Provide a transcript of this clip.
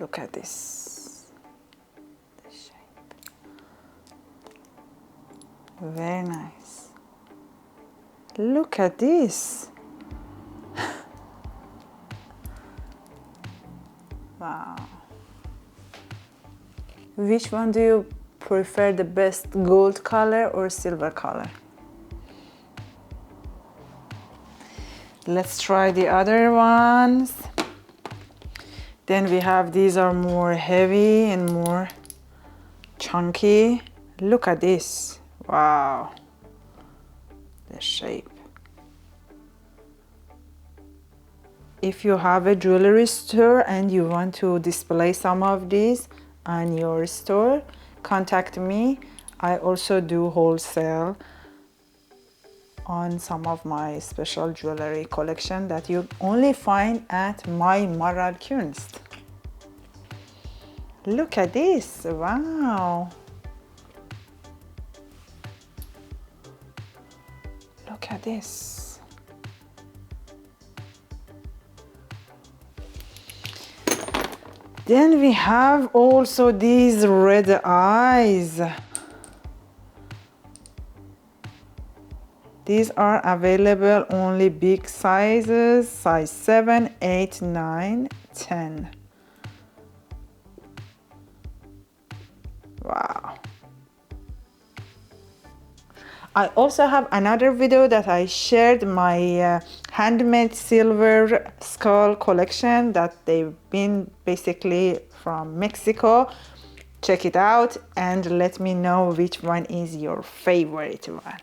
Look at this. The shape. Very nice. Look at this. Wow. Which one do you prefer the best, gold color or silver color? Let's try the other ones. Then we have, these are more heavy and more chunky. Look at this. Wow. The shape. If you have a jewelry store and you want to display some of these on your store, contact me. I also do wholesale on some of my special jewelry collection that you only find at my MARAlKUNST. Look at this. Wow. Look at this. Then we have also these red eyes. These are available only big sizes, size 7, 8, 9, 10. Wow. I also have another video that I shared my handmade silver skull collection that they've been basically from Mexico. Check it out and let me know which one is your favorite one.